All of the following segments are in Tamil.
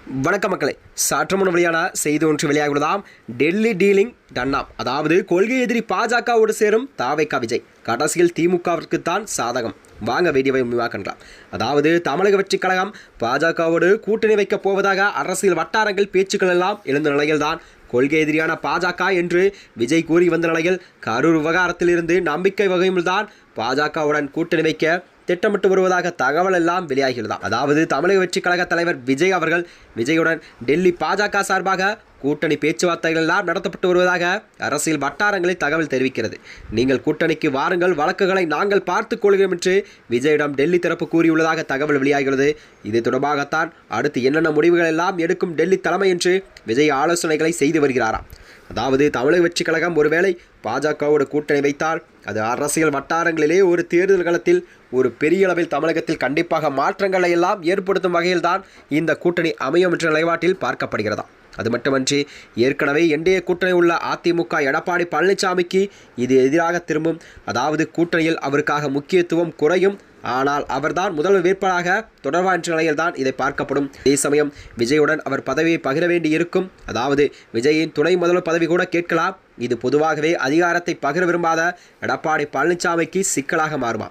வணக்க மக்களே, சற்று முன் வெளியான செய்தி ஒன்று வெளியாகியுள்ளதாம். டெல்லி டீலிங் டன்னாம். அதாவது கொள்கை எதிரி பாஜகவோடு சேரும் தாவேகா விஜய் கடைசியில் திமுகவிற்கு தான் சாதகம். வாங்க வீடியோவை விரிவாக்கலாம். அதாவது தமிழக வெற்றி கழகம் பாஜகவோடு கூட்டணி வைக்கப் போவதாக அரசியல் வட்டாரங்கள் பேச்சுக்கள் எல்லாம் எழுந்த நிலையில்தான் கொள்கை எதிரியான பாஜக என்று விஜய் கூறி வந்த நிலையில் கரூர் விவகாரத்தில் இருந்து நம்பிக்கை வகையில்தான் பாஜகவுடன் கூட்டணி வைக்க திட்டமிட்டு வருவதாக தகவல் எல்லாம் வெளியாகியுள்ளது. அதாவது தமிழக வெற்றி கழக தலைவர் விஜய் அவர்கள் விஜயுடன் டெல்லி பாஜக சார்பாக கூட்டணி பேச்சுவார்த்தைகள் எல்லாம் நடத்தப்பட்டு வருவதாக அரசியல் வட்டாரங்களில் தகவல் தெரிவிக்கிறது. நீங்கள் கூட்டணிக்கு வாருங்கள், வழக்குகளை நாங்கள் பார்த்துக் கொள்கிறோம் என்று விஜயிடம் டெல்லி தரப்பு கூறியுள்ளதாக தகவல் வெளியாகிறது. இது தொடர்பாகத்தான் அடுத்து என்னென்ன முடிவுகள் எல்லாம் எடுக்கும் டெல்லி தலைமை என்று விஜய் ஆலோசனைகளை செய்து வருகிறாராம். அதாவது தமிழக வெற்றி கழகம் ஒருவேளை பாஜகவோடு கூட்டணி வைத்தால் அது அரசியல் வட்டாரங்களிலே ஒரு தேர்தல் காலத்தில் ஒரு பெரிய அளவில் தமிழகத்தில் கண்டிப்பாக மாற்றங்களை எல்லாம் ஏற்படுத்தும் வகையில்தான் இந்த கூட்டணி அமையும் என்ற நிலைப்பாட்டில் பார்க்கப்படுகிறதா. அது மட்டுமன்றி ஏற்கனவே என்டிஏ கூட்டணி உள்ள அதிமுக எடப்பாடி பழனிசாமிக்கு இது எதிராக திரும்பும். அதாவது கூட்டணியில் அவருக்காக முக்கியத்துவம் குறையும், ஆனால் அவர்தான் முதல்வர் வேட்பாளராக தொடர்வார் என்ற நிலையில்தான் இதை பார்க்கப்படும். அதே சமயம் விஜயுடன் அவர் பதவியை பகிர வேண்டி இருக்கும். அதாவது விஜயின் துணை முதல்வர் பதவி கூட கேட்கலாம். இது பொதுவாகவே அதிகாரத்தை பகிர விரும்பாத எடப்பாடி பழனிசாமிக்கு சிக்கலாக மாறுமா.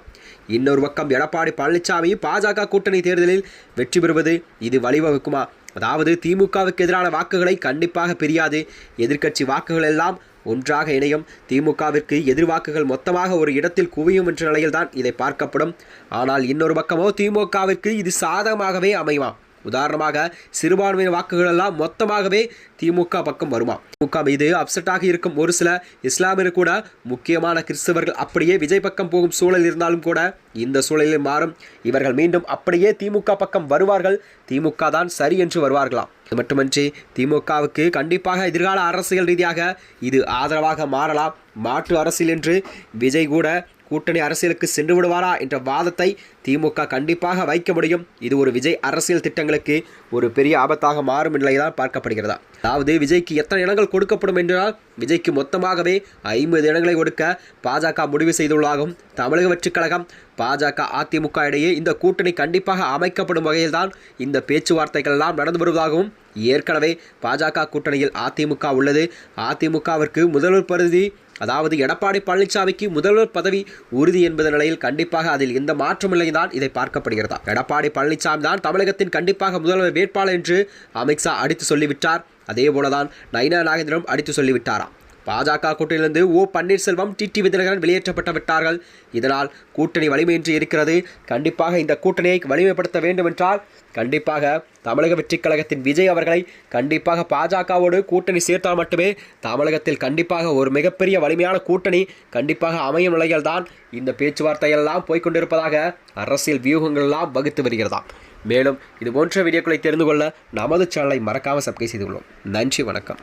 இன்னொரு பக்கம் எடப்பாடி பழனிசாமி பாஜக கூட்டணி தேர்தலில் வெற்றி பெறுவது இது வழிவகுக்குமா. அதாவது திமுகவுக்கு எதிரான வாக்குகளை கண்டிப்பாக பிரியாது, எதிர்க்கட்சி வாக்குகள் எல்லாம் ஒன்றாக இணையும், திமுகவிற்கு எதிர்வாக்குகள் மொத்தமாக ஒரு இடத்தில் குவியும் என்ற நிலையில்தான் இதை பார்க்கப்படும். ஆனால் இன்னொரு பக்கமோ திமுகவிற்கு இது சாதகமாகவே அமையுமா. உதாரணமாக சிறுபான்மையின வாக்குகள் எல்லாம் மொத்தமாகவே திமுக பக்கம் வருமா. திமுக மீது அப்செட்டாக இருக்கும் ஒரு சில இஸ்லாமியர் கூட முக்கியமான கிறிஸ்தவர்கள் அப்படியே விஜய் பக்கம் போகும் சூழல் இருந்தாலும் கூட இந்த சூழலில் மாறும். இவர்கள் மீண்டும் அப்படியே திமுக பக்கம் வருவார்கள், திமுக தான் சரி என்று வருவார்களாம். இது மட்டுமன்றி திமுகவுக்கு கண்டிப்பாக எதிர்கால அரசியல் ரீதியாக இது ஆதரவாக மாறலாம். மாற்று அரசியல் என்று விஜய் கூட கூட்டணி அரசியலுக்கு சென்று விடுவாரா என்ற வாதத்தை திமுக கண்டிப்பாக வைக்க முடியும். இது ஒரு விஜய் அரசியல் திட்டங்களுக்கு ஒரு பெரிய ஆபத்தாக மாறும் நிலைதான் பார்க்கப்படுகிறதா. அதாவது விஜய்க்கு எத்தனை இடங்கள் கொடுக்கப்படும் என்றால் விஜய்க்கு மொத்தமாகவே 50 இடங்களை கொடுக்க பாஜக முடிவு செய்துள்ளதாகவும் தமிழக வெற்றி கழகம் பாஜக அதிமுக இடையே இந்த கூட்டணி கண்டிப்பாக அமைக்கப்படும் வகையில்தான் இந்த பேச்சுவார்த்தைகள் எல்லாம் நடந்து வருவதாகவும், ஏற்கனவே பாஜக கூட்டணியில் அதிமுக உள்ளது. அதிமுகவிற்கு முதல்வர் பதவி, அதாவது எடப்பாடி பழனிசாமிக்கு முதல்வர் பதவி உறுதி என்பது நிலையில் கண்டிப்பாக அதில் எந்த மாற்றமில்லை தான் இதை பார்க்கப்படுகிறதா. எடப்பாடி பழனிசாமி தான் தமிழகத்தின் கண்டிப்பாக முதல்வர் வேட்பாளர் என்று அமித்ஷா அடித்து சொல்லிவிட்டார். அதே போலதான் நயினா நாகேந்திரம் அடித்து சொல்லிவிட்டாராம். பாஜக கூட்டணியிலிருந்து ஓ பன்னீர்செல்வம், டிடி விதிநகரன் வெளியேற்றப்பட்டு விட்டார்கள். இதனால் கூட்டணி வலிமையின்றி இருக்கிறது. கண்டிப்பாக இந்த கூட்டணியை வலிமைப்படுத்த வேண்டும் என்றால் கண்டிப்பாக தமிழக வெற்றி கழகத்தின் விஜய் அவர்களை கண்டிப்பாக பாஜகவோடு கூட்டணி சேர்த்தால் மட்டுமே தமிழகத்தில் கண்டிப்பாக ஒரு மிகப்பெரிய வலிமையான கூட்டணி கண்டிப்பாக அமையும் நிலையில் தான் இந்த பேச்சுவார்த்தையெல்லாம் போய்கொண்டிருப்பதாக அரசியல் வியூகங்கள் எல்லாம் வகுத்து வருகிறதாம். மேலும் இது போன்ற வீடியோக்களை தெரிந்து கொள்ள நமது சேனலை மறக்காமல் சப்ஸ்கிரைப் செய்து கொள்ளும். நன்றி, வணக்கம்.